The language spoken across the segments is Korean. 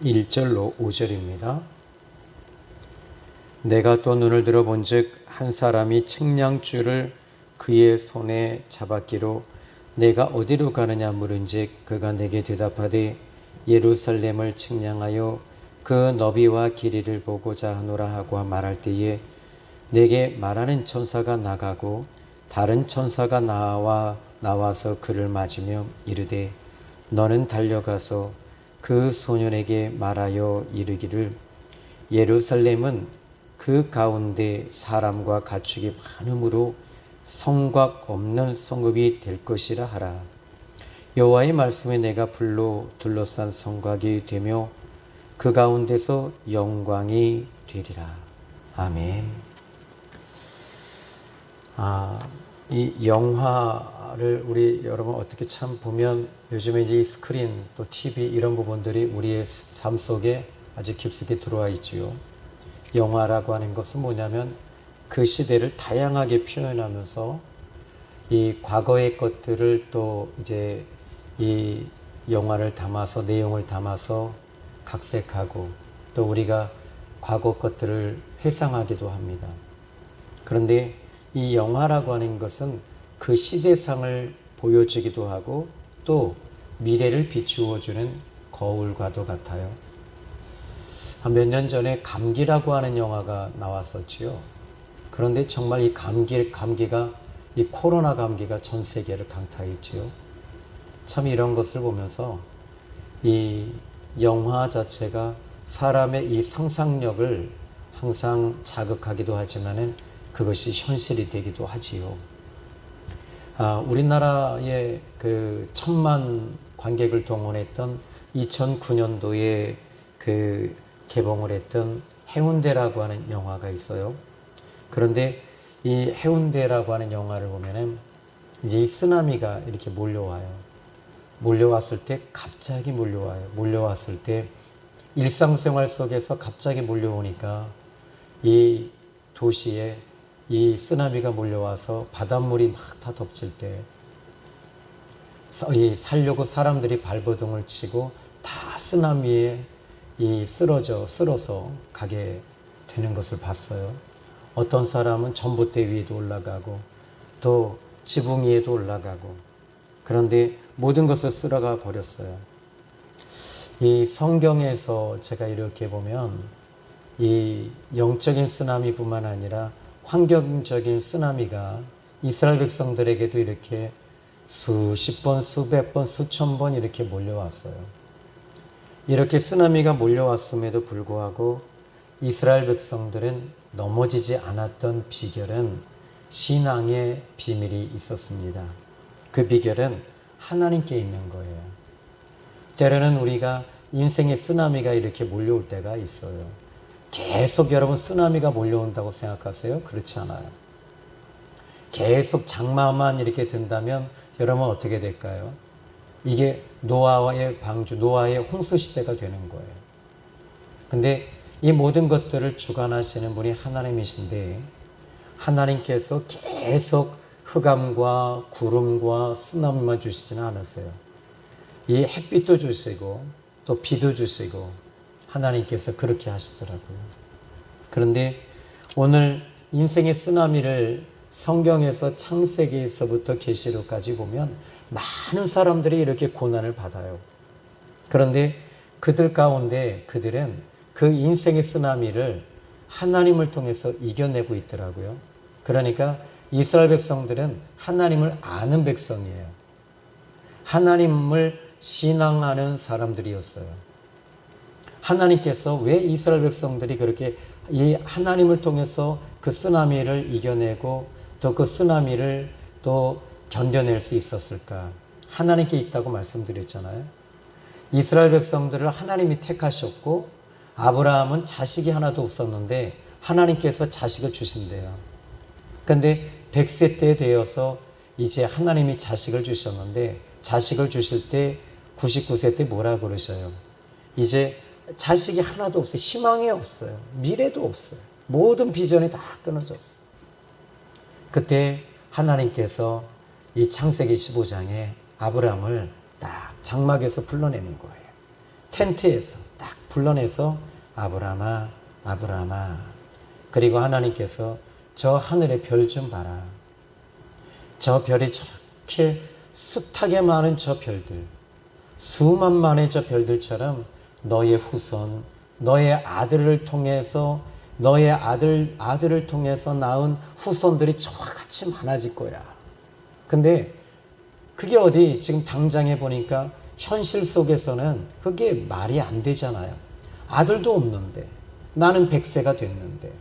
1절로 5절입니다. 내가 또 눈을 들어본즉 한 사람이 측량줄을 그의 손에 잡았기로 내가 어디로 가느냐 물은즉 그가 내게 대답하되 예루살렘을 측량하여 그 너비와 길이를 보고자 하노라 하고 말할 때에 내게 말하는 천사가 나가고 다른 천사가 나와서 그를 맞으며 이르되 너는 달려가서 그 소년에게 말하여 이르기를 예루살렘은 그 가운데 사람과 가축이 많음으로 성곽 없는 성읍이 될 것이라 하라. 여호와의 말씀에 내가 불로 둘러싼 성곽이 되며 그 가운데서 영광이 되리라. 아멘. 이 영화를 우리 여러분 어떻게 참 보면 요즘에 이제 이 스크린 또 TV 이런 부분들이 우리의 삶 속에 아주 깊숙이 들어와 있지요. 영화라고 하는 것은 뭐냐면 그 시대를 다양하게 표현하면서 이 과거의 것들을 또 이제 이 영화를 담아서 내용을 담아서 각색하고 또 우리가 과거 것들을 회상하기도 합니다. 그런데 이 영화라고 하는 것은 그 시대상을 보여주기도 하고 또 미래를 비추어주는 거울과도 같아요. 한 몇 년 전에 감기라고 하는 영화가 나왔었지요. 그런데 정말 이 감기가 이 코로나 감기가 전 세계를 강타했지요. 참 이런 것을 보면서 이 영화 자체가 사람의 이 상상력을 항상 자극하기도 하지만은 그것이 현실이 되기도 하지요. 우리나라의 그 1,000만 관객을 동원했던 2009년도에 그 개봉을 했던 해운대라고 하는 영화가 있어요. 그런데 이 해운대라고 하는 영화를 보면은 이제 이 쓰나미가 이렇게 몰려와요. 몰려왔을 때 갑자기 몰려와요. 몰려왔을 때 일상생활 속에서 갑자기 몰려오니까 이 도시에 이 쓰나미가 몰려와서 바닷물이 막 다 덮칠 때 살려고 사람들이 발버둥을 치고 다 쓰나미에 쓸어서 가게 되는 것을 봤어요. 어떤 사람은 전봇대 위에도 올라가고 또 지붕 위에도 올라가고 그런데 모든 것을 쓸어가 버렸어요. 이 성경에서 제가 이렇게 보면 이 영적인 쓰나미뿐만 아니라 환경적인 쓰나미가 이스라엘 백성들에게도 이렇게 수십 번, 수백 번, 수천 번 이렇게 몰려왔어요. 이렇게 쓰나미가 몰려왔음에도 불구하고 이스라엘 백성들은 넘어지지 않았던 비결은 신앙의 비밀이 있었습니다. 그 비결은 하나님께 있는 거예요. 때로는 우리가 인생의 쓰나미가 이렇게 몰려올 때가 있어요. 계속 여러분 쓰나미가 몰려온다고 생각하세요? 그렇지 않아요. 계속 장마만 이렇게 든다면 여러분 어떻게 될까요? 이게 노아의 방주, 노아의 홍수 시대가 되는 거예요. 근데 이 모든 것들을 주관하시는 분이 하나님이신데 하나님께서 계속 흑암과 구름과 쓰나미만 주시지는 않으세요. 이 햇빛도 주시고 또 비도 주시고 하나님께서 그렇게 하시더라고요. 그런데 오늘 인생의 쓰나미를 성경에서 창세기에서부터 계시록까지 보면 많은 사람들이 이렇게 고난을 받아요. 그런데 그들 가운데 그들은 그 인생의 쓰나미를 하나님을 통해서 이겨내고 있더라고요. 그러니까 이스라엘 백성들은 하나님을 아는 백성이에요. 하나님을 신앙하는 사람들이었어요. 하나님께서 왜 이스라엘 백성들이 그렇게 이 하나님을 통해서 그 쓰나미를 이겨내고 또 그 쓰나미를 또 견뎌낼 수 있었을까? 하나님께 있다고 말씀드렸잖아요. 이스라엘 백성들을 하나님이 택하셨고 아브라함은 자식이 하나도 없었는데 하나님께서 자식을 주신대요. 그런데 100세 때 되어서 이제 하나님이 자식을 주셨는데 자식을 주실 때 99세 때 뭐라 그러셔요? 이제 자식이 하나도 없어요. 희망이 없어요. 미래도 없어요. 모든 비전이 다 끊어졌어요. 그때 하나님께서 이 창세기 15장에 아브라함을 딱 장막에서 불러내는 거예요. 텐트에서 딱 불러내서 아브라함아, 아브라함아. 그리고 하나님께서 저 하늘의 별 좀 봐라. 저 별이 저렇게 숱하게 많은 저 별들, 수만만의 저 별들처럼 너의 후손, 너의 아들을 통해서 너의 아들을 통해서 낳은 후손들이 저와 같이 많아질 거야. 근데 그게 어디 지금 당장에 보니까 현실 속에서는 그게 말이 안 되잖아요. 아들도 없는데 나는 100세가 됐는데.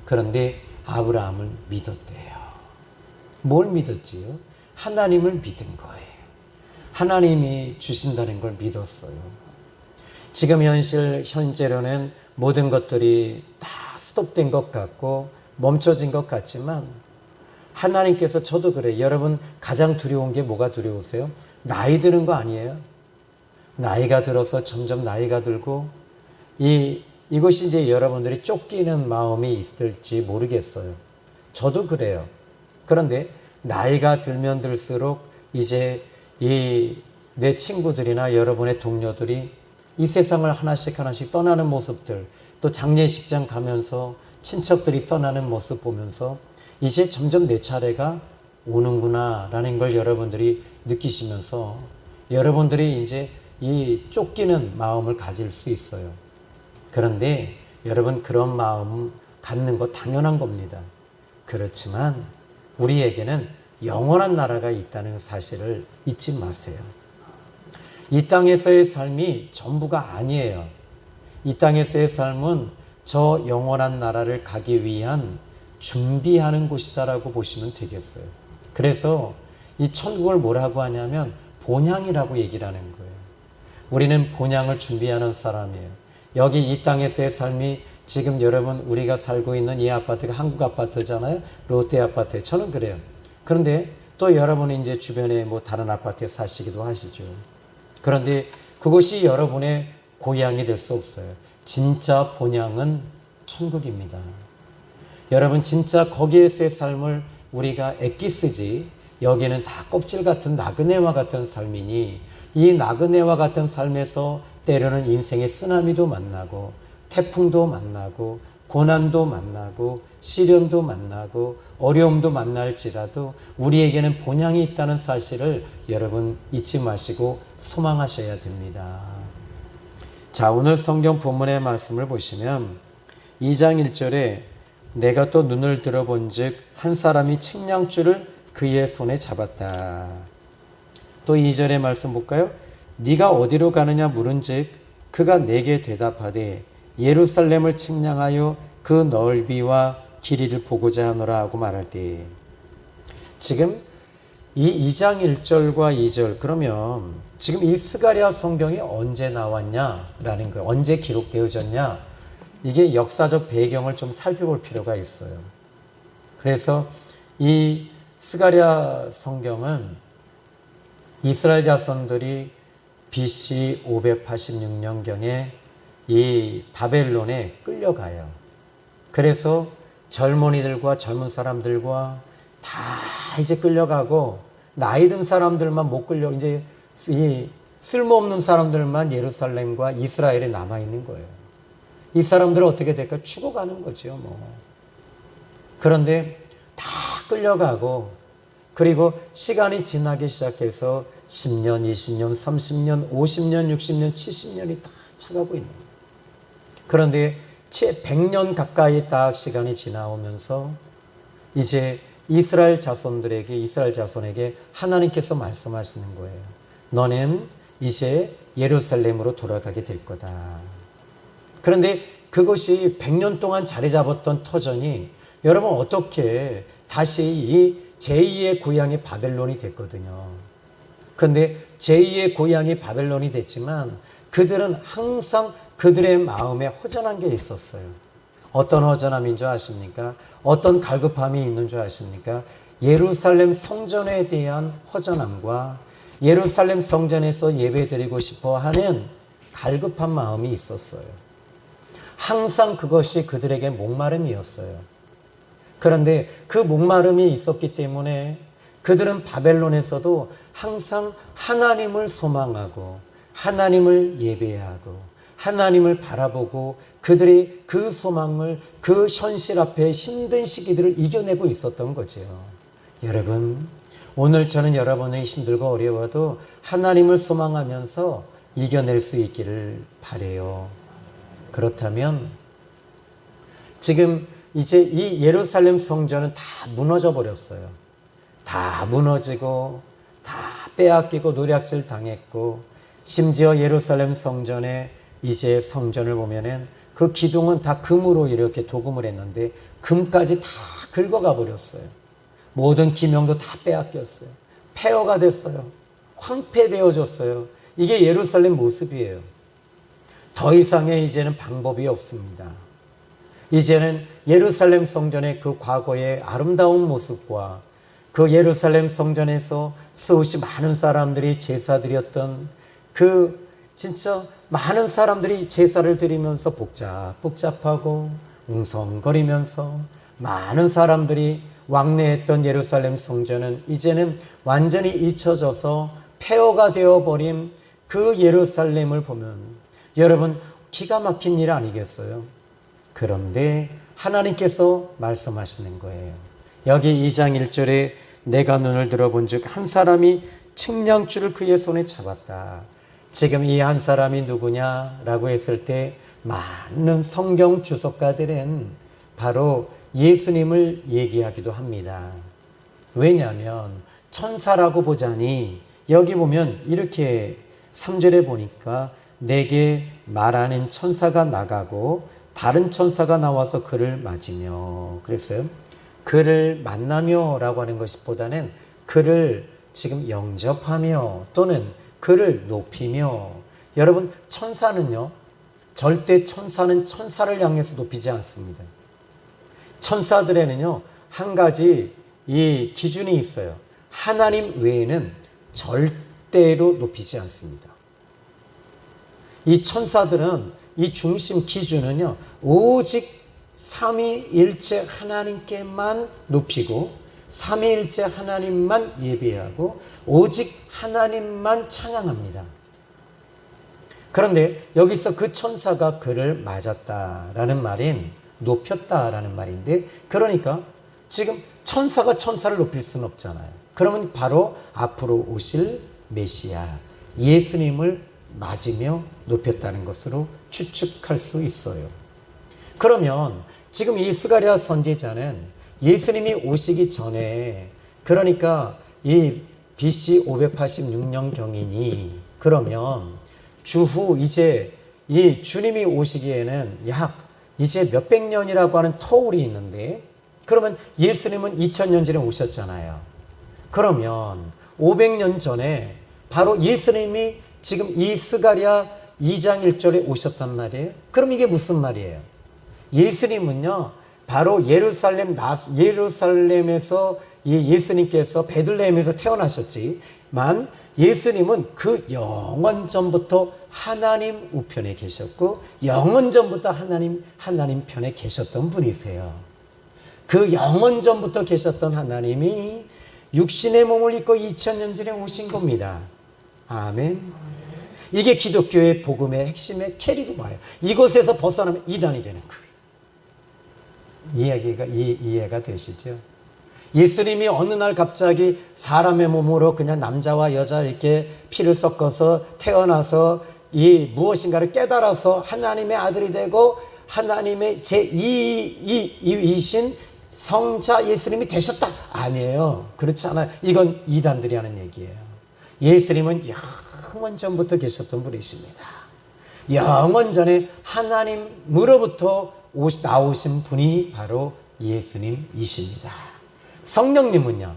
그런데 아브라함을 믿었대요. 뭘 믿었지요? 하나님을 믿은 거예요. 하나님이 주신다는 걸 믿었어요. 지금 현재로는 모든 것들이 다 스톱된 것 같고 멈춰진 것 같지만 하나님께서, 저도 그래요. 여러분 가장 두려운 게 뭐가 두려우세요? 나이 드는 거 아니에요? 나이가 들어서 점점 나이가 들고 이것이 이제 여러분들이 쫓기는 마음이 있을지 모르겠어요. 저도 그래요. 그런데 나이가 들면 들수록 이제 내 친구들이나 여러분의 동료들이 이 세상을 하나씩 떠나는 모습들, 또 장례식장 가면서 친척들이 떠나는 모습 보면서 이제 점점 내 차례가 오는구나 라는 걸 여러분들이 느끼시면서 여러분들이 이제 이 쫓기는 마음을 가질 수 있어요. 그런데 여러분 그런 마음 갖는 거 당연한 겁니다. 그렇지만 우리에게는 영원한 나라가 있다는 사실을 잊지 마세요. 이 땅에서의 삶이 전부가 아니에요. 이 땅에서의 삶은 저 영원한 나라를 가기 위한 준비하는 곳이다라고 보시면 되겠어요. 그래서 이 천국을 뭐라고 하냐면 본향이라고 얘기를 하는 거예요. 우리는 본향을 준비하는 사람이에요. 여기 이 땅에서의 삶이 지금 여러분 우리가 살고 있는 이 아파트가 한국 아파트잖아요. 롯데 아파트. 저는 그래요. 그런데 또 여러분이 이제 주변에 뭐 다른 아파트에 사시기도 하시죠. 그런데 그것이 여러분의 고향이 될 수 없어요. 진짜 본향은 천국입니다. 여러분 진짜 거기에서의 삶을 우리가 애끼 쓰지, 여기는 다 껍질 같은 나그네와 같은 삶이니 이 나그네와 같은 삶에서 때로는 인생의 쓰나미도 만나고 태풍도 만나고 고난도 만나고 시련도 만나고 어려움도 만날지라도 우리에게는 본향이 있다는 사실을 여러분 잊지 마시고 소망하셔야 됩니다. 자, 오늘 성경 본문의 말씀을 보시면 2장 1절에 내가 또 눈을 들어본 즉 한 사람이 측량줄을 그의 손에 잡았다. 또 2절의 말씀 볼까요? 네가 어디로 가느냐 물은 즉 그가 내게 대답하되 예루살렘을 측량하여 그 넓이와 길이를 보고자 하노라 하고 말할 때, 지금 이 2장 1절과 2절, 그러면 지금 이 스가랴 성경이 언제 나왔냐라는 거예요. 언제 기록되어졌냐? 이게 역사적 배경을 좀 살펴볼 필요가 있어요. 그래서 이 스가랴 성경은 이스라엘 자손들이 BC 586년경에 이 바벨론에 끌려가요. 그래서 젊은이들과 젊은 사람들과 다 이제 끌려가고 나이 든 사람들만 못 끌려, 이제 이 쓸모없는 사람들만 예루살렘과 이스라엘에 남아 있는 거예요. 이 사람들은 어떻게 될까? 죽어가는 거죠, 뭐. 그런데 다 끌려가고, 그리고 시간이 지나기 시작해서 10년, 20년, 30년, 50년, 60년, 70년이 다 차가고 있는 거예요. 그런데 채 100년 가까이 딱 시간이 지나오면서 이제 이스라엘 자손에게 하나님께서 말씀하시는 거예요. 너는 이제 예루살렘으로 돌아가게 될 거다. 그런데 그것이 100년 동안 자리 잡았던 터전이 여러분 어떻게 다시 이 제2의 고향이 바벨론이 됐거든요. 그런데 제2의 고향이 바벨론이 됐지만 그들은 항상 그들의 마음에 허전한 게 있었어요. 어떤 허전함인 줄 아십니까? 어떤 갈급함이 있는 줄 아십니까? 예루살렘 성전에 대한 허전함과 예루살렘 성전에서 예배드리고 싶어 하는 갈급한 마음이 있었어요. 항상 그것이 그들에게 목마름이었어요. 그런데 그 목마름이 있었기 때문에 그들은 바벨론에서도 항상 하나님을 소망하고 하나님을 예배하고 하나님을 바라보고 그들이 그 소망을, 그 현실 앞에 힘든 시기들을 이겨내고 있었던 거죠. 여러분, 오늘 저는 여러분이 힘들고 어려워도 하나님을 소망하면서 이겨낼 수 있기를 바라요. 그렇다면 지금 이제 이 예루살렘 성전은 다 무너져 버렸어요. 다 무너지고 다 빼앗기고 노략질 당했고, 심지어 예루살렘 성전에 이제 성전을 보면은 그 기둥은 다 금으로 이렇게 도금을 했는데 금까지 다 긁어가 버렸어요. 모든 기명도 다 빼앗겼어요. 폐허가 됐어요. 황폐되어졌어요. 이게 예루살렘 모습이에요. 더 이상의 이제는 방법이 없습니다. 이제는 예루살렘 성전의 그 과거의 아름다운 모습과 그 예루살렘 성전에서 수없이 많은 사람들이 제사 드렸던 그 진짜 많은 사람들이 제사를 드리면서 복잡하고 웅성거리면서 많은 사람들이 왕래했던 예루살렘 성전은 이제는 완전히 잊혀져서 폐허가 되어버린 그 예루살렘을 보면 여러분 기가 막힌 일 아니겠어요? 그런데 하나님께서 말씀하시는 거예요. 여기 2장 1절에 내가 눈을 들어본 즉 한 사람이 측량줄을 그의 손에 잡았다. 지금 이 한 사람이 누구냐라고 했을 때 많은 성경 주석가들은 바로 예수님을 얘기하기도 합니다. 왜냐하면 천사라고 보자니 여기 보면 이렇게 3절에 보니까 내게 말하는 천사가 나가고 다른 천사가 나와서 그를 맞으며, 그랬어요. 그를 만나며 라고 하는 것보다는 그를 지금 영접하며 또는 그를 높이며. 여러분, 천사는요, 절대 천사는 천사를 향해서 높이지 않습니다. 천사들에는요, 한 가지 이 기준이 있어요. 하나님 외에는 절대로 높이지 않습니다. 이 천사들은 이 중심 기준은요, 오직 삼위일체 하나님께만 높이고 삼위일체 하나님만 예배하고 오직 하나님만 찬양합니다. 그런데 여기서 그 천사가 그를 맞았다라는 말인 높였다라는 말인데, 그러니까 지금 천사가 천사를 높일 수는 없잖아요. 그러면 바로 앞으로 오실 메시아 예수님을 맞으며 높였다는 것으로 추측할 수 있어요. 그러면 지금 이 스가랴 선지자는 예수님이 오시기 전에, 그러니까 이 BC 586년경이니 그러면 주후 이제 이 주님이 오시기에는 약 이제 몇백 년이라고 하는 터울이 있는데, 그러면 예수님은 2000년 전에 오셨잖아요. 그러면 500년 전에 바로 예수님이 지금 이 스가랴 2장 1절에 오셨단 말이에요. 그럼 이게 무슨 말이에요? 예수님은요, 바로 예루살렘에서 예수님께서 베들레헴에서 태어나셨지만 예수님은 그 영원 전부터 하나님 우편에 계셨고 영원 전부터 하나님 편에 계셨던 분이세요. 그 영원 전부터 계셨던 하나님이 육신의 몸을 입고 2000년 전에 오신 겁니다. 아멘. 이게 기독교의 복음의 핵심의 캐리고 봐요. 이곳에서 벗어나면 이단이 되는 거예요. 이해가 되시죠? 예수님이 어느 날 갑자기 사람의 몸으로 그냥 남자와 여자 이렇게 피를 섞어서 태어나서 이 무엇인가를 깨달아서 하나님의 아들이 되고 하나님의 제2이신 성자 예수님이 되셨다. 아니에요. 그렇지 않아요. 이건 이단들이 하는 얘기예요. 예수님은 영원 전부터 계셨던 분이십니다. 영원 전에 하나님으로부터 나오신 분이 바로 예수님이십니다. 성령님은요?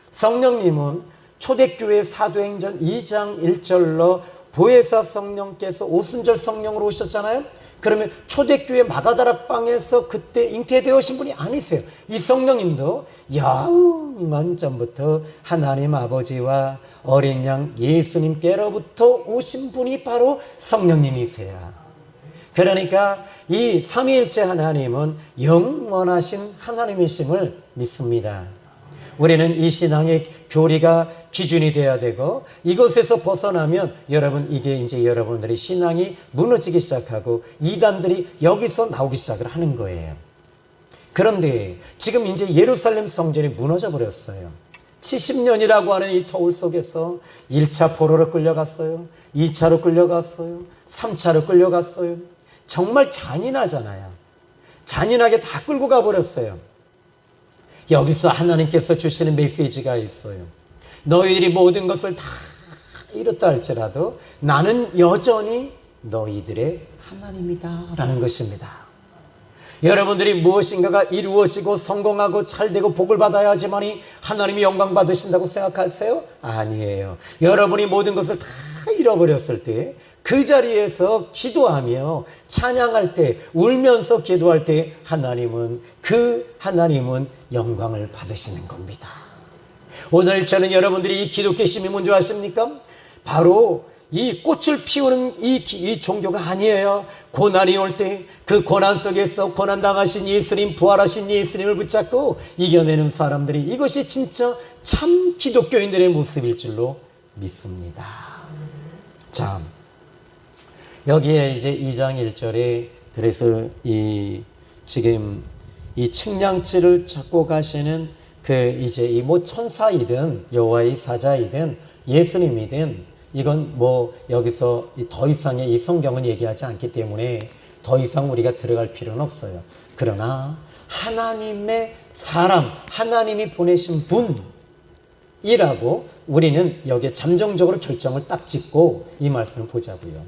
성령님은 초대교회 사도행전 2장 1절로 보혜사 성령께서 오순절 성령으로 오셨잖아요. 그러면 초대교회 마가다락방에서 그때 잉태되어신 분이 아니세요. 이 성령님도 영원 전부터 하나님 아버지와 어린 양 예수님께로부터 오신 분이 바로 성령님이세요. 그러니까 이 삼위일체 하나님은 영원하신 하나님이심을 믿습니다. 우리는 이 신앙의 교리가 기준이 돼야 되고, 이것에서 벗어나면 여러분, 이게 이제 여러분들의 신앙이 무너지기 시작하고 이단들이 여기서 나오기 시작을 하는 거예요. 그런데 지금 이제 예루살렘 성전이 무너져 버렸어요. 70년이라고 하는 이 터울 속에서 1차 포로로 끌려갔어요. 2차로 끌려갔어요. 3차로 끌려갔어요. 정말 잔인하잖아요. 잔인하게 다 끌고 가버렸어요. 여기서 하나님께서 주시는 메시지가 있어요. 너희들이 모든 것을 다 이뤘다 할지라도 나는 여전히 너희들의 하나님이다 라는 것입니다. 여러분들이 무엇인가가 이루어지고 성공하고 잘되고 복을 받아야 하지만이 하나님이 영광 받으신다고 생각하세요? 아니에요. 여러분이 모든 것을 다 잃어버렸을 때, 그 자리에서 기도하며 찬양할 때, 울면서 기도할 때 하나님은 영광을 받으시는 겁니다. 오늘 저는 여러분들이 이 기도 깨심이 뭔지 아십니까? 바로 이 꽃을 피우는 이 종교가 아니에요. 고난이 올 때 그 고난 속에서 고난당하신 예수님, 부활하신 예수님을 붙잡고 이겨내는 사람들이, 이것이 진짜 참 기독교인들의 모습일 줄로 믿습니다. 자, 여기에 이제 2장 1절에 그래서 지금 이 측량지를 잡고 가시는 이제 이 뭐 천사이든 여호와의 사자이든 예수님이든, 이건 뭐 여기서 더 이상의 이 성경은 얘기하지 않기 때문에 더 이상 우리가 들어갈 필요는 없어요. 그러나 하나님의 사람, 하나님이 보내신 분이라고 우리는 여기에 잠정적으로 결정을 딱 짓고 이 말씀을 보자고요.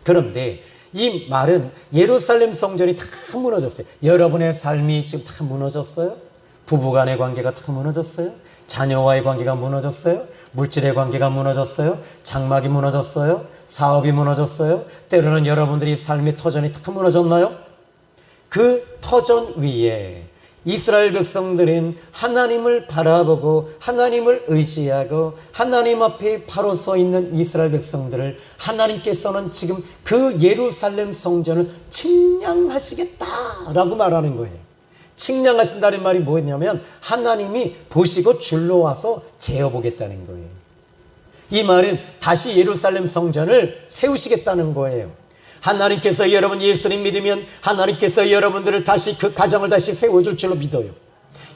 그런데 이 말은 예루살렘 성전이 다 무너졌어요. 여러분의 삶이 지금 다 무너졌어요. 부부간의 관계가 다 무너졌어요. 자녀와의 관계가 무너졌어요. 물질의 관계가 무너졌어요. 장막이 무너졌어요. 사업이 무너졌어요. 때로는 여러분들이 삶의 터전이 다 무너졌나요? 그 터전 위에 이스라엘 백성들은 하나님을 바라보고 하나님을 의지하고 하나님 앞에 바로 서 있는 이스라엘 백성들을 하나님께서는 지금 그 예루살렘 성전을 측량하시겠다라고 말하는 거예요. 측량하신다는 말이 뭐였냐면 하나님이 보시고 줄로 와서 재어보겠다는 거예요. 이 말은 다시 예루살렘 성전을 세우시겠다는 거예요. 하나님께서 여러분 예수님 믿으면 하나님께서 여러분들을 다시 그 가정을 다시 세워줄 줄로 믿어요.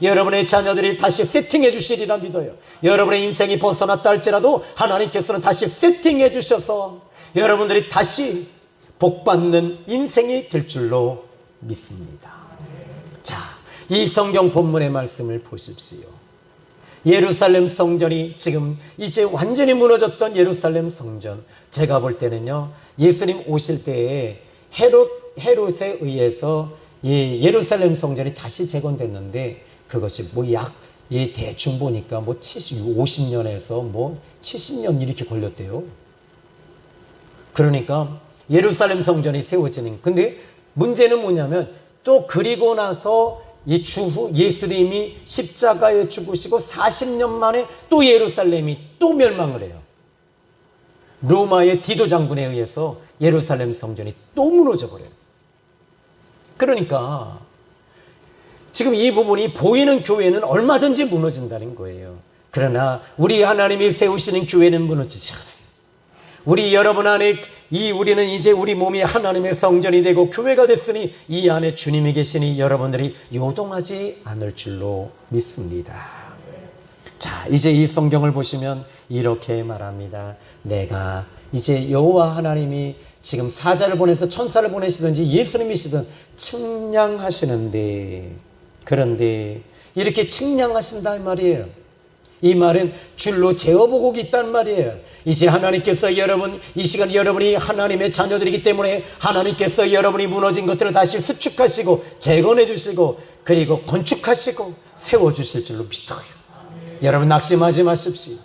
여러분의 자녀들이 다시 세팅해 주시리라 믿어요. 여러분의 인생이 벗어났다 할지라도 하나님께서는 다시 세팅해 주셔서 여러분들이 다시 복받는 인생이 될 줄로 믿습니다. 자, 이 성경 본문의 말씀을 보십시오. 예루살렘 성전이 지금 이제 완전히 무너졌던 예루살렘 성전, 제가 볼 때는요, 예수님 오실 때에 헤롯에 의해서 예루살렘 성전이 다시 재건됐는데, 그것이 대충 보니까 50년에서 70년 이렇게 걸렸대요. 그러니까 예루살렘 성전이 세워지는, 근데 문제는 뭐냐면 또 그리고 나서 이 주후 예수님이 십자가에 죽으시고 40년 만에 또 예루살렘이 또 멸망을 해요. 로마의 디도 장군에 의해서 예루살렘 성전이 또 무너져 버려요. 그러니까 지금 이 부분이 보이는 교회는 얼마든지 무너진다는 거예요. 그러나 우리 하나님이 세우시는 교회는 무너지지 않아요. 우리 여러분 안에 우리는 이제 우리 몸이 하나님의 성전이 되고 교회가 됐으니 이 안에 주님이 계시니 여러분들이 요동하지 않을 줄로 믿습니다. 자, 이제 이 성경을 보시면 이렇게 말합니다. 내가 이제 여호와 하나님이 지금 사자를 보내서 천사를 보내시든지 예수님이시든 측량하시는데, 그런데 이렇게 측량하신다 이 말이에요. 이 말은 줄로 재어보고 있단 말이에요. 이제 하나님께서 이 시간 여러분이 하나님의 자녀들이기 때문에 하나님께서 여러분이 무너진 것들을 다시 수축하시고 재건해 주시고 그리고 건축하시고 세워주실 줄로 믿어요. 여러분 낙심하지 마십시오.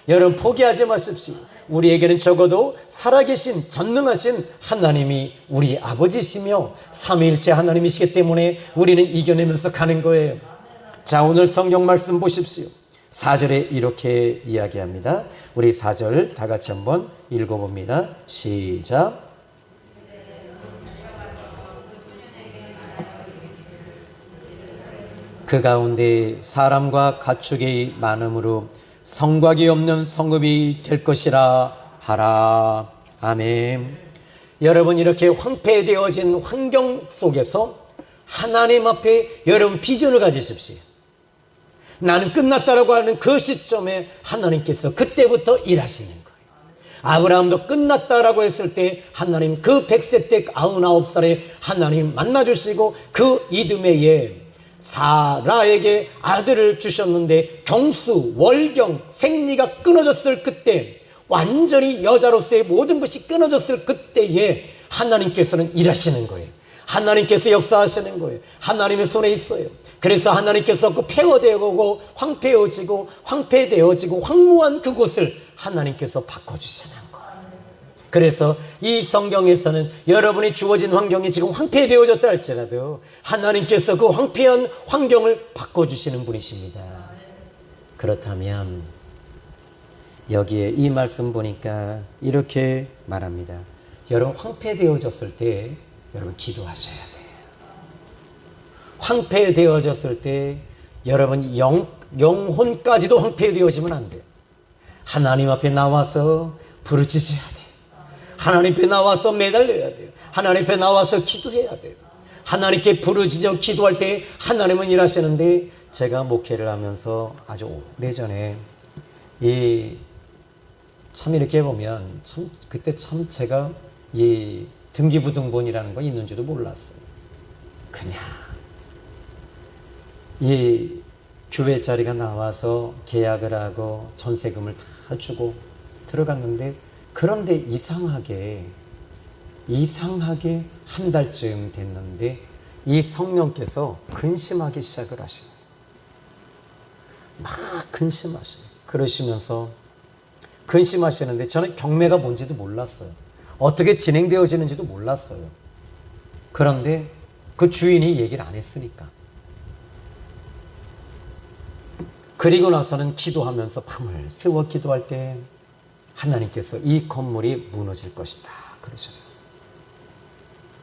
여러분 포기하지 마십시오. 우리에게는 적어도 살아계신 전능하신 하나님이 우리 아버지시며 삼위일체 하나님이시기 때문에 우리는 이겨내면서 가는 거예요. 자, 오늘 성경 말씀 보십시오. 4절에 이렇게 이야기합니다. 우리 4절 다 같이 한번 읽어봅니다. 시작. 그 가운데 사람과 가축이 많음으로 성곽이 없는 성읍이 될 것이라 하라. 아멘. 여러분, 이렇게 황폐되어진 환경 속에서 하나님 앞에 여러분 비전을 가지십시오. 나는 끝났다라고 하는 그 시점에 하나님께서 그때부터 일하시는 거예요. 아브라함도 끝났다라고 했을 때 하나님 그 100세 때 99살에 하나님 만나주시고 그 이듬해에 사라에게 아들을 주셨는데 경수, 월경, 생리가 끊어졌을 그때, 완전히 여자로서의 모든 것이 끊어졌을 그때에 하나님께서는 일하시는 거예요. 하나님께서 역사하시는 거예요. 하나님의 손에 있어요. 그래서 하나님께서 그 폐허되고 황폐되어지고 황무한 그곳을 하나님께서 바꿔주시는 거예요. 그래서 이 성경에서는 여러분이 주어진 환경이 지금 황폐되어졌다 할지라도 하나님께서 그 황폐한 환경을 바꿔주시는 분이십니다. 그렇다면 여기에 이 말씀 보니까 이렇게 말합니다. 여러분, 황폐되어졌을 때 여러분 기도하셔야 돼요. 황폐되어졌을 때 여러분 영혼까지도 황폐되어지면 안 돼요. 하나님 앞에 나와서 부르짖어야 돼요. 하나님 앞에 나와서 매달려야 돼요. 하나님 앞에 나와서 기도해야 돼요. 하나님께 부르짖어 기도할 때 하나님은 일하시는데, 제가 목회를 하면서 아주 오래전에 참 이렇게 보면 그때 참 제가 이 등기부등본이라는 거 있는지도 몰랐어요. 그냥 이 교회 자리가 나와서 계약을 하고 전세금을 다 주고 들어갔는데, 그런데 이상하게 한 달쯤 됐는데 이 성령께서 근심하기 시작을 하시네요. 막 근심하셔요. 그러시면서 근심하시는데 저는 경매가 뭔지도 몰랐어요. 어떻게 진행되어지는지도 몰랐어요. 그런데 그 주인이 얘기를 안 했으니까. 그리고 나서는 기도하면서 밤을 새워 기도할 때 하나님께서 이 건물이 무너질 것이다 그러셔요.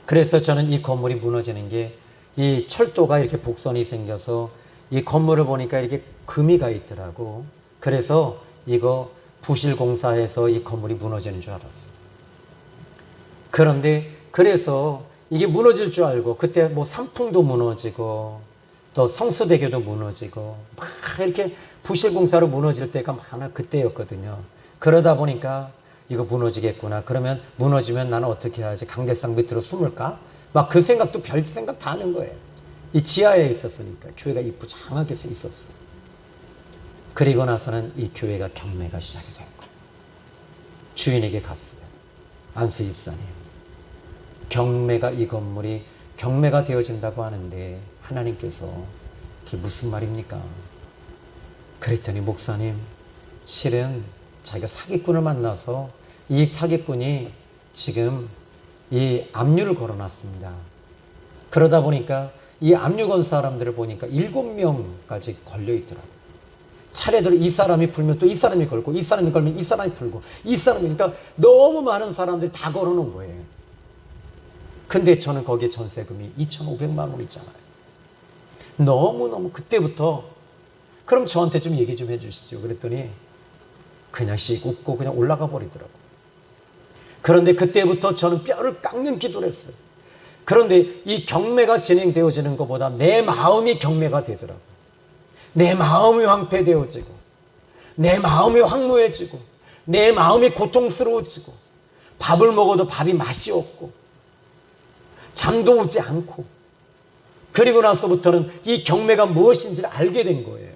그래서 저는 이 건물이 무너지는 게, 이 철도가 이렇게 복선이 생겨서 이 건물을 보니까 이렇게 금이 가 있더라고. 그래서 이거 부실공사해서 이 건물이 무너지는 줄 알았어요. 그런데 그래서 이게 무너질 줄 알고, 그때 뭐 삼풍도 무너지고 또 성수대교도 무너지고 막 이렇게 부실공사로 무너질 때가 많아 그때였거든요. 그러다 보니까 이거 무너지겠구나. 그러면 무너지면 나는 어떻게 해야지? 강대상 밑으로 숨을까? 막 그 생각도 별 생각 다 하는 거예요. 이 지하에 있었으니까. 교회가 이쁘장하게 있었어요. 그리고 나서는 이 교회가 경매가 시작이 된 거예요. 주인에게 갔어요. 안수 집사님, 경매가, 이 건물이 경매가 되어진다고 하는데 하나님께서 그게 무슨 말입니까? 그랬더니, 목사님, 실은 자기가 사기꾼을 만나서 이 사기꾼이 지금 이 압류를 걸어놨습니다. 그러다 보니까 이 압류 건 사람들을 보니까 7명까지 걸려있더라고요. 차례대로 이 사람이 풀면 또 이 사람이 걸고, 이 사람이 걸면 이 사람이 풀고, 이 사람이, 그러니까 너무 많은 사람들이 다 걸어놓은 거예요. 근데 저는 거기에 전세금이 2,500만 원 있잖아요. 너무너무 그때부터, 그럼 저한테 좀 얘기 좀 해주시죠. 그랬더니 그냥 씩 웃고 그냥 올라가 버리더라고요. 그런데 그때부터 저는 뼈를 깎는 기도를 했어요. 그런데 이 경매가 진행되어지는 것보다 내 마음이 경매가 되더라고요. 내 마음이 황폐되어지고, 내 마음이 황무해지고, 내 마음이 고통스러워지고, 밥을 먹어도 밥이 맛이 없고, 잠도 오지 않고, 그리고 나서부터는 이 경매가 무엇인지를 알게 된 거예요.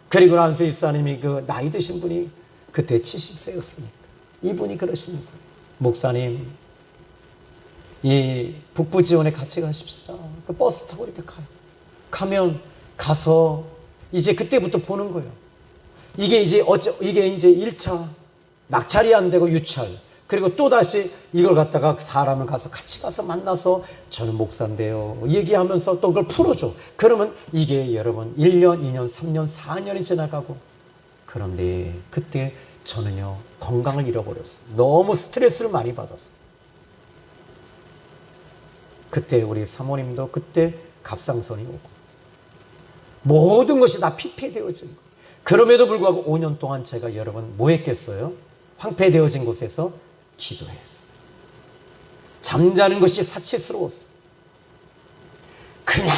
그리고 안수 집사님이, 그 나이 드신 분이 그때 70세였으니까 이분이 그러시는 거예요. 목사님, 이 북부 지원에 같이 가십시다. 그 버스 타고 이렇게 가요. 가면 가서 이제 그때부터 보는 거예요. 이게 이제 1차 낙찰이 안 되고 유찰, 그리고 또 다시 이걸 갖다가 사람을 가서 같이 가서 만나서, 저는 목사인데요 얘기하면서 또 그걸 풀어줘. 그러면 이게 여러분 1년, 2년, 3년, 4년이 지나가고, 그런데 그때 저는요 건강을 잃어버렸어요. 너무 스트레스를 많이 받았어요. 그때 우리 사모님도 그때 갑상선이 오고, 모든 것이 다 피폐되어진 거예요. 그럼에도 불구하고 5년 동안 제가 여러분 뭐 했겠어요? 황폐되어진 곳에서 기도했어요. 잠자는 것이 사치스러웠어요. 그냥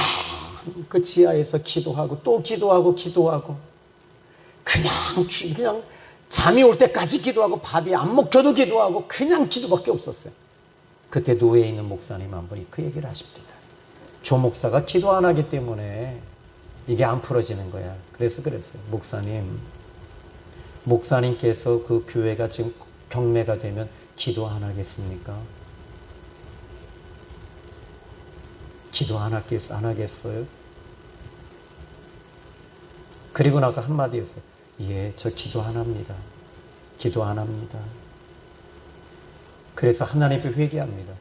그 지하에서 기도하고 또 기도하고 그냥 잠이 올 때까지 기도하고 밥이 안 먹혀도 기도하고 그냥 기도밖에 없었어요. 그때 노예에 있는 목사님 한 분이 그 얘기를 하십니다. 조 목사가 기도 안 하기 때문에 이게 안 풀어지는 거야. 그래서 그랬어요. 목사님께서 그 교회가 지금 경매가 되면 기도 안 하겠습니까? 기도 안 하겠어요? 그리고 나서 한마디 했어요. 예, 저 기도 안 합니다. 기도 안 합니다. 그래서 하나님 앞에 회개합니다.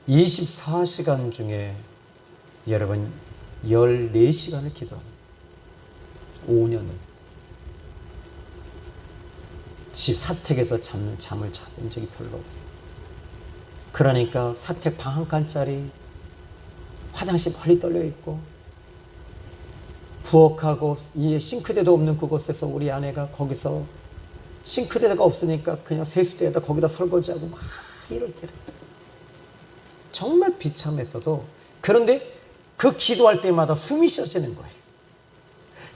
24시간 중에 여러분 14시간을 기도합니다. 5년을. 집 사택에서 잠을 자본 적이 별로 없어요. 그러니까 사택 방 한 칸짜리 화장실 멀리 떨려 있고 부엌하고 이 싱크대도 없는 그곳에서 우리 아내가 거기서 싱크대가 없으니까 그냥 세수대에다 거기다 설거지하고 막 이럴 때를 정말 비참했어도 그런데 그 기도할 때마다 숨이 쉬어지는 거예요.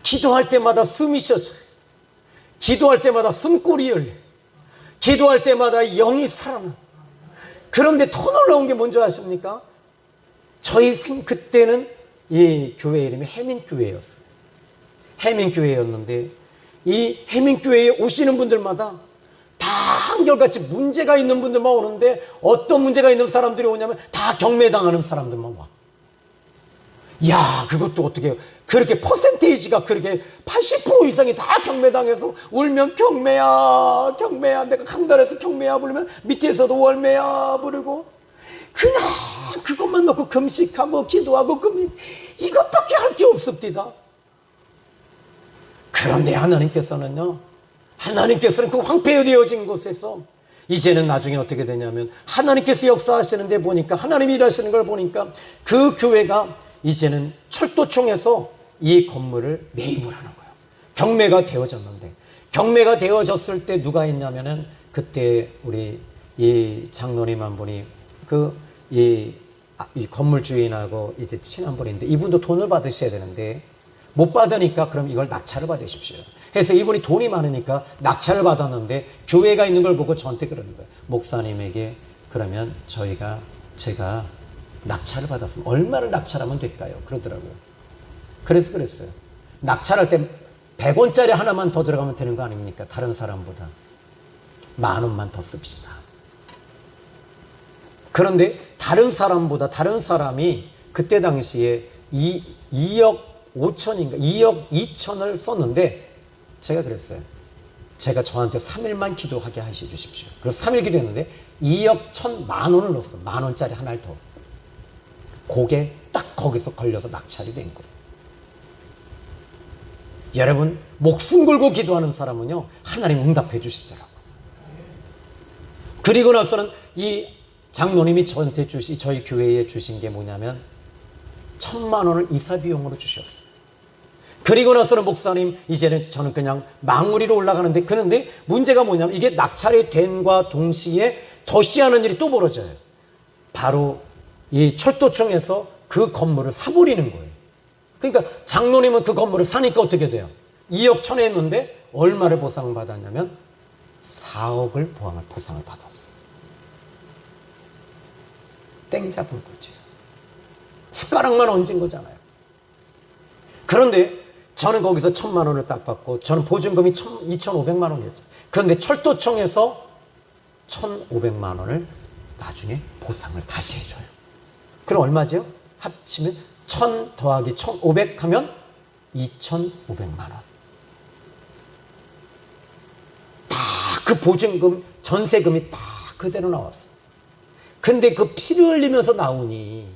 기도할 때마다 숨이 쉬어져요. 기도할 때마다 숨골이 열려요. 기도할 때마다 영이 살아나. 그런데 더 놀라운 게 뭔지 아십니까? 그때는 이 교회 이름이 해민교회였어요. 해민교회였는데 이 해민교회에 오시는 분들마다 다 한결같이 문제가 있는 분들만 오는데 어떤 문제가 있는 사람들이 오냐면 다 경매당하는 사람들만 와. 야, 그것도 어떻게 해요? 그렇게 퍼센테이지가 그렇게 80% 이상이 다 경매당해서 울면 경매야, 경매야. 내가 강단에서 경매야 부르면 밑에서도 월매야 부르고 그냥 그것만 놓고 금식하고 기도하고 이것밖에 할 게 없습니다. 그런데 하나님께서는 그 황폐되어진 곳에서 이제는 나중에 어떻게 되냐면 하나님께서 역사하시는데 보니까 하나님이 일하시는 걸 보니까 그 교회가 이제는 철도청에서 이 건물을 매입을 하는 거예요. 경매가 되어졌는데 경매가 되어졌을 때 누가 있냐면은 그때 우리 이 장로님 한 분이 이 건물 주인하고 이제 친한 분인데 이분도 돈을 받으셔야 되는데 못 받으니까 그럼 이걸 낙찰을 받으십시오. 해서 이분이 돈이 많으니까 낙찰을 받았는데 교회가 있는 걸 보고 저한테 그러는 거예요. 목사님에게 그러면 제가 낙찰을 받았으면 얼마를 낙찰하면 될까요? 그러더라고요. 그래서 그랬어요. 낙찰할 때 100원짜리 하나만 더 들어가면 되는 거 아닙니까? 다른 사람보다 10,000원만 더 씁시다. 그런데 다른 사람이 그때 당시에 2억 5천인가 2억 2천을 썼는데 제가 그랬어요. 제가 저한테 3일만 기도하게 하시 주십시오. 그래서 3일 기도했는데 2억 1,000,000원을 넣었어. 10,000원짜리 하나를 더. 그게 딱 거기서 걸려서 낙찰이 된 거예요. 여러분, 목숨 걸고 기도하는 사람은요, 하나님 응답해 주시더라고요. 그리고 나서는 이 장로님이 저한테 저희 교회에 주신 게 뭐냐면 1,000,000원을 이사 비용으로 주셨어요. 그리고 나서는 목사님, 이제는 저는 그냥 망우리로 올라가는데, 그런데 문제가 뭐냐면 이게 낙찰이 된과 동시에 덧시하는 일이 또 벌어져요. 바로 이 철도청에서 그 건물을 사버리는 거예요. 그러니까 장로님은 그 건물을 사니까 어떻게 돼요? 2억 1,000에 했는데 얼마를 보상을 받았냐면 4억을 보상을 받았어요. 땡 잡은 거죠. 숟가락만 얹은 거잖아요. 그런데 저는 거기서 1,000,000원을 딱 받고, 저는 보증금이 2,500만 원이었죠. 그런데 철도청에서 1,500만 원을 나중에 보상을 다시 해줘요. 그럼 얼마죠? 합치면 1,000 더하기 1,500 하면 2,500만 원. 다 그 보증금, 전세금이 다 그대로 나왔어. 근데 그 피를 흘리면서 나오니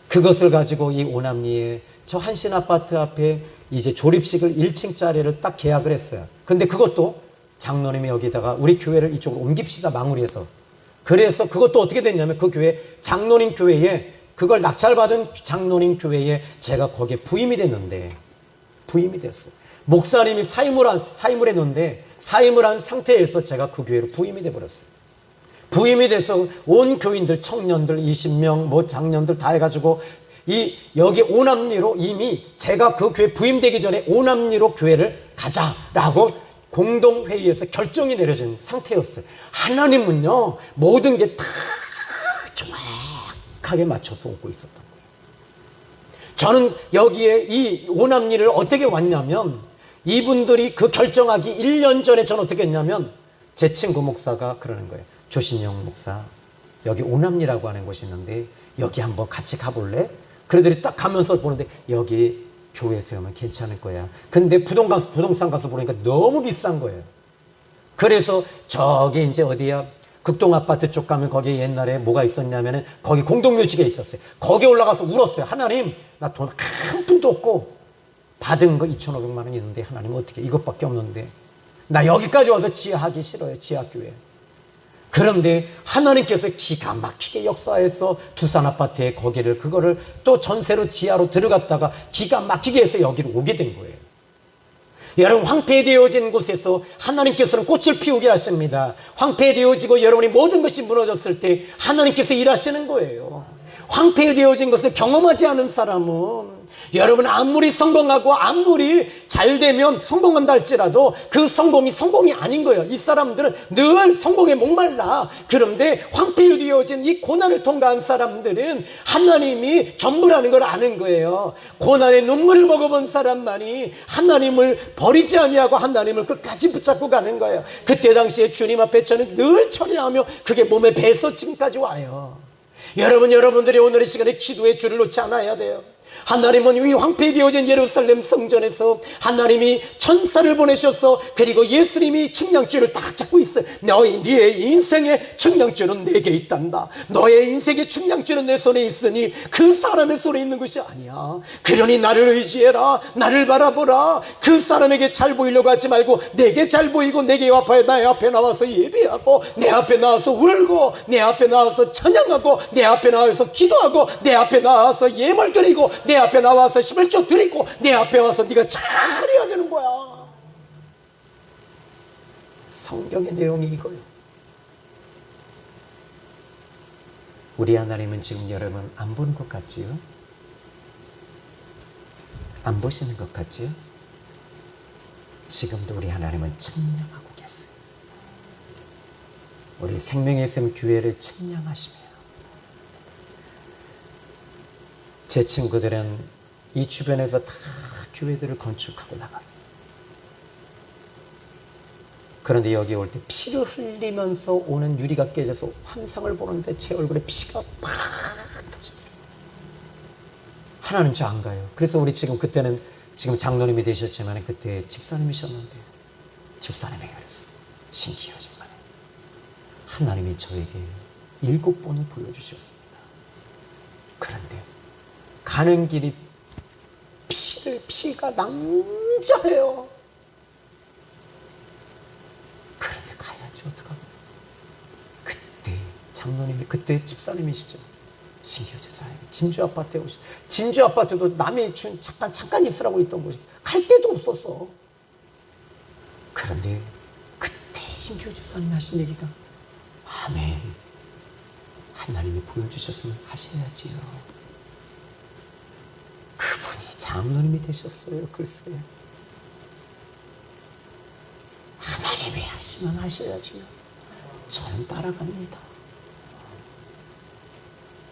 그것을 가지고 이 오남리에 저 한신 아파트 앞에 이제 조립식을 1층짜리를 딱 계약을 했어요. 근데 그것도 장로님이 여기다가 우리 교회를 이쪽으로 옮깁시다, 망우리에서. 그래서 그것도 어떻게 됐냐면 그 교회, 장로님 교회에 그걸 낙찰받은 장로님 교회에 제가 거기에 부임이 됐는데, 부임이 됐어요. 목사님이 사임을 했는데, 사임을 한 상태에서 제가 그 교회로 부임이 돼버렸어요. 부임이 돼서 온 교인들, 청년들 20명, 뭐 장년들 다 해가지고 여기 오남리로 이미 제가 그 교회 부임되기 전에 오남리로 교회를 가자라고 공동회의에서 결정이 내려진 상태였어요. 하나님은요, 모든 게 다 정확하게 맞춰서 오고 있었던 거예요. 저는 여기에 이 오남리를 어떻게 왔냐면, 이분들이 그 결정하기 1년 전에 저는 어떻게 했냐면, 제 친구 목사가 그러는 거예요. 조신영 목사, 여기 오남리라고 하는 곳이 있는데 여기 한번 같이 가볼래? 그들이 딱 가면서 보는데 여기 교회 세우면 괜찮을 거야. 근데 부동산 가서 보니까 너무 비싼 거예요. 그래서 저기 이제 어디야, 극동 아파트 쪽 가면 거기 옛날에 뭐가 있었냐면은 거기 공동묘지가 있었어요. 거기 올라가서 울었어요. 하나님, 나 돈 한 푼도 없고 받은 거 2,500만 원 있는데 하나님 어떻게, 이것밖에 없는데 나 여기까지 와서 지하하기 싫어요. 지하교회. 그런데 하나님께서 기가 막히게 역사해서 두산 아파트에 거기를, 그거를 또 전세로 지하로 들어갔다가 기가 막히게 해서 여기로 오게 된 거예요. 여러분, 황폐되어진 곳에서 하나님께서는 꽃을 피우게 하십니다. 황폐되어지고 여러분이 모든 것이 무너졌을 때 하나님께서 일하시는 거예요. 황폐되어진 것을 경험하지 않은 사람은, 여러분 아무리 성공하고 아무리 잘 되면 성공한다 할지라도 그 성공이 아닌 거예요. 이 사람들은 늘 성공에 목말라. 그런데 황폐되어진 이 고난을 통과한 사람들은 하나님이 전부라는 걸 아는 거예요. 고난의 눈물을 먹어본 사람만이 하나님을 버리지 아니하고 하나님을 끝까지 붙잡고 가는 거예요. 그때 당시에 주님 앞에 저는 늘 처리하며 그게 몸에 배서 지금까지 와요. 여러분들이 오늘 이 시간에 기도의 줄을 놓지 않아야 돼요. 하나님은 이 황폐되어진 예루살렘 성전에서 하나님이 천사를 보내셔서, 그리고 예수님이 측량줄을 딱 잡고 있어요. 너의 인생의 측량줄은 내게 있단다. 너의 인생의 측량줄은 내 손에 있으니 그 사람의 손에 있는 것이 아니야. 그러니 나를 의지해라. 나를 바라보라. 그 사람에게 잘 보이려고 하지 말고 내게 잘 보이고, 내게 나의 앞에 나와서 예배하고, 내 앞에 나와서 울고, 내 앞에 나와서 찬양하고, 내 앞에 나와서 기도하고, 내 앞에 나와서 예물 드리고, 내 앞에 나와서 11조 드리고, 내 앞에 와서 네가 잘해야 되는 거야. 성경의 내용이 이거예요. 우리 하나님은 지금 여러분 안 보는 것 같지요? 안 보시는 것 같지요? 지금도 우리 하나님은 측량하고 계세요. 우리 생명의 샘 교회를 측량하시며, 제 친구들은 이 주변에서 다 교회들을 건축하고 나갔어요. 그런데 여기 올 때 피를 흘리면서 오는 유리가 깨져서 환상을 보는데 제 얼굴에 피가 팍 터지더라고요. 하나님 저 안 가요. 그래서 우리 그때는 장로님이 되셨지만 그때 집사님이셨는데, 집사님에게 그랬어요. 신기해요, 집사님. 하나님이 저에게 7번을 보여주셨습니다. 그런데 가는 길이 피가 낭자해요. 그런데 가야지 어떡하겠어요. 그때 장로님이, 그때 집사님이시죠. 신기호 집사님, 진주 아파트에 오시죠. 진주 아파트도 남이 준 잠깐 있으라고 있던 곳이 갈 데도 없었어. 그런데 그때 신기호 집사님 하신 얘기가, 아멘, 하나님이 보여주셨으면 하셔야지요. 그분이 장로님이 되셨어요. 글쎄, 하나님이 하시면 하셔야지요. 저는 따라갑니다.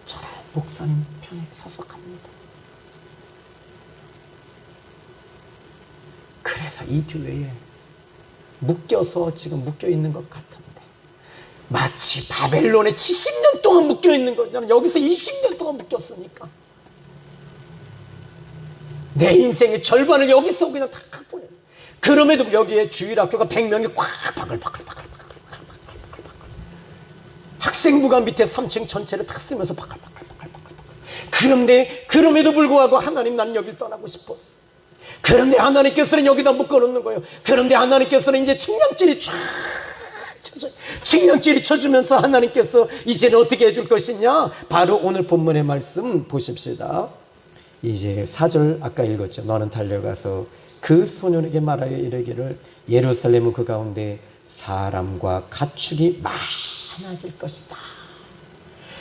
저는 목사님 편에 서서 갑니다. 그래서 이 교회에 묶여서 지금 묶여있는 것 같은데, 마치 바벨론에 70년 동안 묶여있는 것처럼 여기서 20년 동안 묶였으니까 내 인생의 절반을 여기서 그냥 다 보내. 그럼에도 여기에 주일학교가 100명이 꽉 바글바글 학생부가 밑에 3층 전체를 다 쓰면서 바글바글. 그런데 그럼에도 불구하고 하나님, 나는 여길 떠나고 싶었어. 그런데 하나님께서는 여기다 묶어놓는 거예요. 그런데 하나님께서는 이제 측량줄이 쫙 칭령질이 쳐주면서 하나님께서 이제는 어떻게 해줄 것이냐? 바로 오늘 본문의 말씀 보십시다. 이제 4절 아까 읽었죠. 너는 달려가서 그 소년에게 말하여 이르기를 예루살렘은 그 가운데 사람과 가축이 많아질 것이다.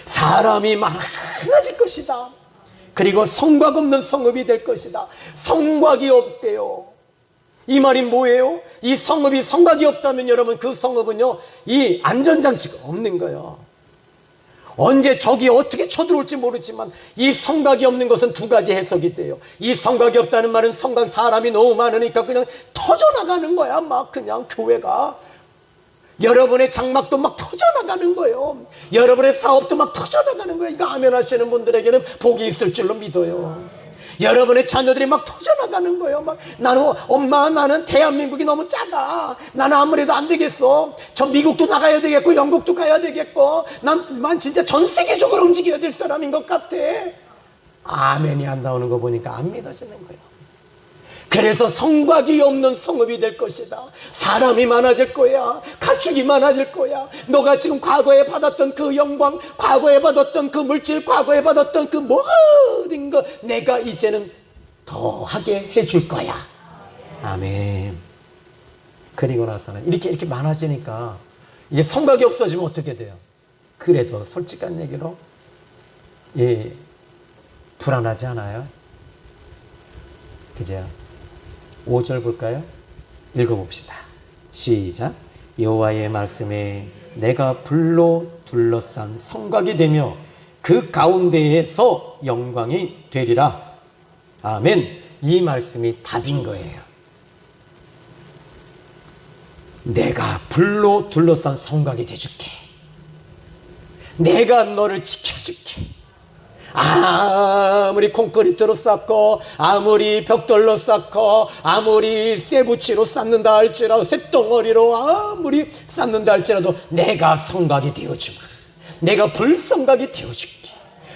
사람이 많아질 것이다. 그리고 성곽 없는 성읍이 될 것이다. 성곽이 없대요. 이 말이 뭐예요? 이 성읍이 성곽이 없다면 여러분 그 성읍은요 이 안전장치가 없는 거예요. 언제 적이 어떻게 쳐들어올지 모르지만 이 성곽이 없는 것은 두 가지 해석이 돼요. 이 성곽이 없다는 말은 성곽 사람이 너무 많으니까 그냥 터져나가는 거야. 막 그냥 교회가 여러분의 장막도 막 터져나가는 거예요. 여러분의 사업도 막 터져나가는 거예요. 이거 아멘 하시는 분들에게는 복이 있을 줄로 믿어요. 여러분의 자녀들이 막 터져나가는 거예요. 막 나는 엄마 나는 대한민국이 너무 작아. 나는 아무래도 안 되겠어. 저 미국도 나가야 되겠고 영국도 가야 되겠고 난 진짜 전 세계적으로 움직여야 될 사람인 것 같아. 아멘이 안 나오는 거 보니까 안 믿어지는 거예요. 그래서 성곽이 없는 성읍이 될 것이다. 사람이 많아질 거야. 가축이 많아질 거야. 너가 지금 과거에 받았던 그 영광, 과거에 받았던 그 물질, 과거에 받았던 그 모든 거 내가 이제는 더하게 해줄 거야. 아멘. 그리고 나서는 이렇게 많아지니까 이제 성곽이 없어지면 어떻게 돼요? 그래도 솔직한 얘기로 불안하지 않아요? 그죠? 5절 볼까요? 읽어봅시다. 시작. 여호와의 말씀에 내가 불로 둘러싼 성곽이 되며 그 가운데에서 영광이 되리라. 아멘. 이 말씀이 답인 거예요. 내가 불로 둘러싼 성곽이 되줄게. 내가 너를 지켜줄게. 아무리 콘크리트로 쌓고 아무리 벽돌로 쌓고 아무리 쇠붙이로 쌓는다 할지라도 쇳덩어리로 아무리 쌓는다 할지라도 내가 성곽이 되어주마. 내가 불성곽이 되어줄게.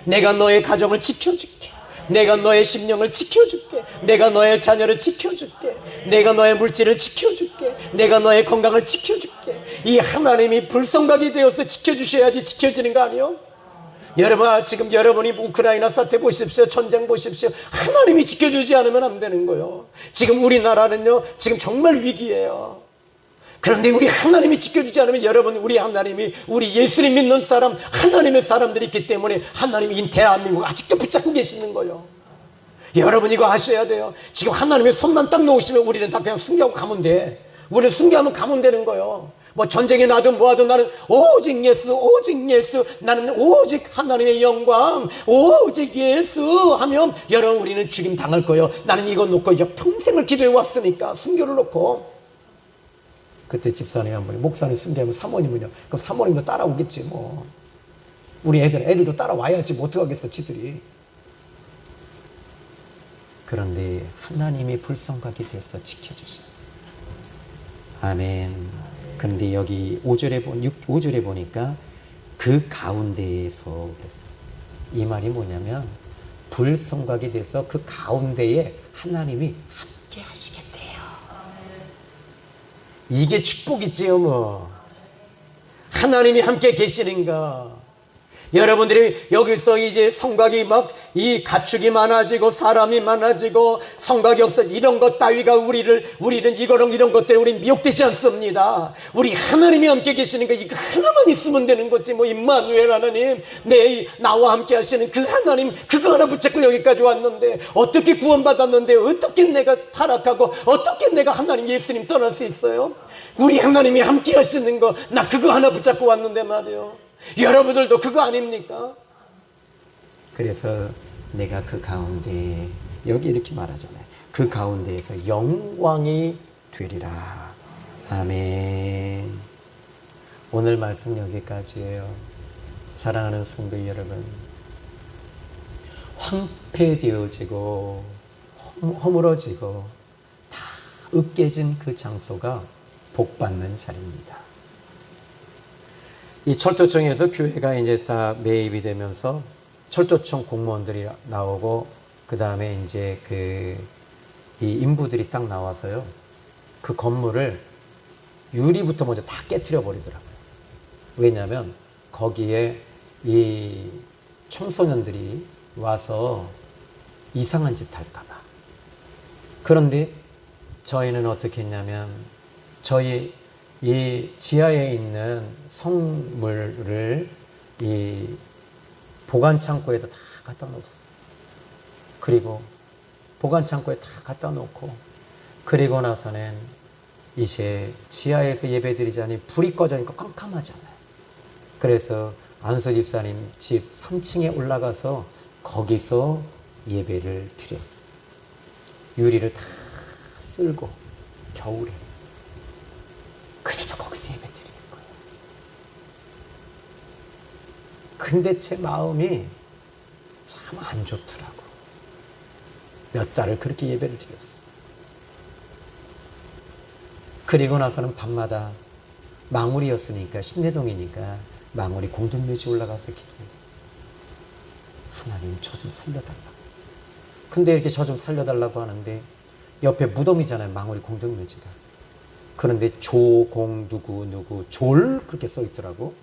내가 너의 가정을 지켜줄게. 내가 너의 심령을 지켜줄게. 내가 너의 자녀를 지켜줄게. 내가 너의 물질을 지켜줄게. 내가 너의 건강을 지켜줄게. 이 하나님이 불성곽이 되어서 지켜주셔야지 지켜지는 거 아니에요? 여러분 지금 여러분이 우크라이나 사태 보십시오. 전쟁 보십시오. 하나님이 지켜주지 않으면 안 되는 거예요. 지금 우리나라는요 지금 정말 위기예요. 그런데 우리 하나님이 지켜주지 않으면 여러분 우리 하나님이 우리 예수님 믿는 사람 하나님의 사람들이 있기 때문에 하나님이 이 대한민국 아직도 붙잡고 계시는 거예요. 여러분 이거 아셔야 돼요. 지금 하나님의 손만 딱 놓으시면 우리는 다 그냥 순교하고 가면 돼. 우리는 순교하면 가면 되는 거예요. 뭐 전쟁에 나든 뭐하든 나는 오직 예수 오직 예수 나는 오직 하나님의 영광 오직 예수 하면 여러분 우리는 죽임 당할 거예요. 나는 이거 놓고 이제 평생을 기도해 왔으니까 순교를 놓고. 그때 집사님 한 분이 목사님 순교하면 사모님은요 그럼 사모님도 따라오겠지 뭐. 우리 애들도 따라와야지 뭐 어떡하겠어 지들이. 그런데 하나님이 불성곽이 되어서 지켜주셔. 아멘. 그런데 여기 5절에 보니까 그 가운데에서 그랬어요. 이 말이 뭐냐면 불성곽이 돼서 그 가운데에 하나님이 함께 하시겠대요. 이게 축복이지요 뭐. 하나님이 함께 계시는가. 여러분들이 여기서 이제 성곽이 막 이 가축이 많아지고 사람이 많아지고 성곽이 없어지고 이런 것 따위가 우리는 이런 것 때문에 우리 미혹되지 않습니다. 우리 하나님이 함께 계시는 거 이거 하나만 있으면 되는 거지 뭐. 임마누엘 하나님 나와 함께 하시는 그 하나님 그거 하나 붙잡고 여기까지 왔는데 어떻게 구원받았는데 어떻게 내가 타락하고 어떻게 내가 하나님 예수님 떠날 수 있어요? 우리 하나님이 함께 하시는 거 나 그거 하나 붙잡고 왔는데 말이에요. 여러분들도 그거 아닙니까? 그래서 내가 그 가운데 여기 이렇게 말하잖아요. 그 가운데에서 영광이 되리라. 아멘. 오늘 말씀 여기까지예요. 사랑하는 성도 여러분, 황폐되어지고 허물어지고 다 으깨진 그 장소가 복받는 자리입니다. 이 철도청에서 교회가 이제 다 매입이 되면서 철도청 공무원들이 나오고 그 다음에 이제 이 인부들이 딱 나와서요 그 건물을 유리부터 먼저 다 깨트려 버리더라고요. 왜냐하면 거기에 이 청소년들이 와서 이상한 짓 할까 봐. 그런데 저희는 어떻게 했냐면 저희 이 지하에 있는 성물을 이 보관 창고에다 다 갖다 놓았어요. 그리고 보관 창고에 다 갖다 놓고 그리고 나서는 이제 지하에서 예배 드리자니 불이 꺼져니까 깜깜하잖아요. 그래서 안수 집사님 집 3층에 올라가서 거기서 예배를 드렸어요. 유리를 다 쓸고 겨울에. 그래도 거기서 예배 드리는 거예요. 근데 제 마음이 참 안 좋더라고. 몇 달을 그렇게 예배를 드렸어요. 그리고 나서는 밤마다 망우리였으니까 신내동이니까 망우리 공동묘지 올라가서 기도했어요. 하나님 저 좀 살려달라고. 근데 이렇게 저 좀 살려달라고 하는데 옆에 무덤이잖아요. 망우리 공동묘지가. 그런데 조공 누구 졸 그렇게 써 있더라고.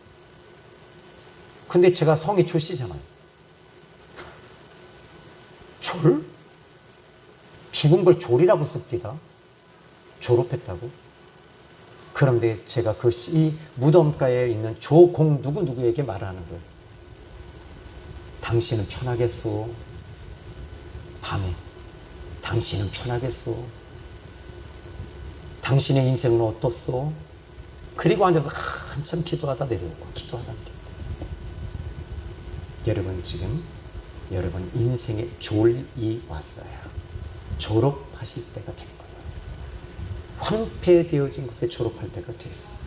근데 제가 성이 조씨잖아요. 졸? 죽은 걸 졸이라고 씁디다. 졸업했다고. 그런데 제가 그 이 무덤가에 있는 조공 누구에게 말하는 거예요. 당신은 편하겠소. 밤에 당신은 편하겠소. 당신의 인생은 어떻소? 그리고 앉아서 한참 기도하다 내려오고 기도하다 내려오고. 여러분 지금 여러분 인생의 졸이 왔어요. 졸업하실 때가 된 거예요. 황폐되어진 곳에 졸업할 때가 됐어요.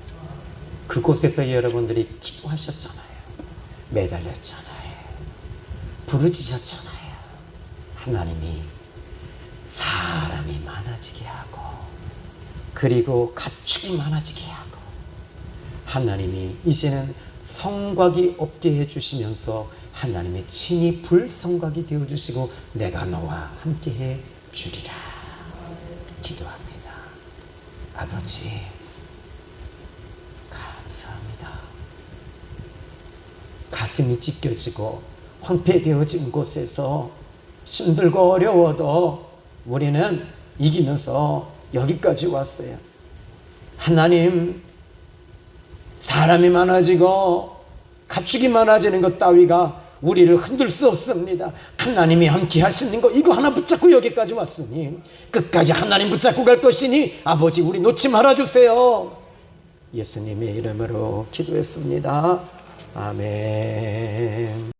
그곳에서 여러분들이 기도하셨잖아요. 매달렸잖아요. 부르짖었잖아요. 하나님이 사람이 많아지게 하고 그리고 가축이 많아지게 하고 하나님이 이제는 성곽이 없게 해주시면서 하나님의 친히 불성곽이 되어주시고 내가 너와 함께해 주리라 기도합니다. 아버지 감사합니다. 가슴이 찢겨지고 황폐되어진 곳에서 힘들고 어려워도 우리는 이기면서 여기까지 왔어요. 하나님 사람이 많아지고 가축이 많아지는 것 따위가 우리를 흔들 수 없습니다. 하나님이 함께 하시는 거 이거 하나 붙잡고 여기까지 왔으니 끝까지 하나님 붙잡고 갈 것이니 아버지 우리 놓지 말아주세요. 예수님의 이름으로 기도했습니다. 아멘.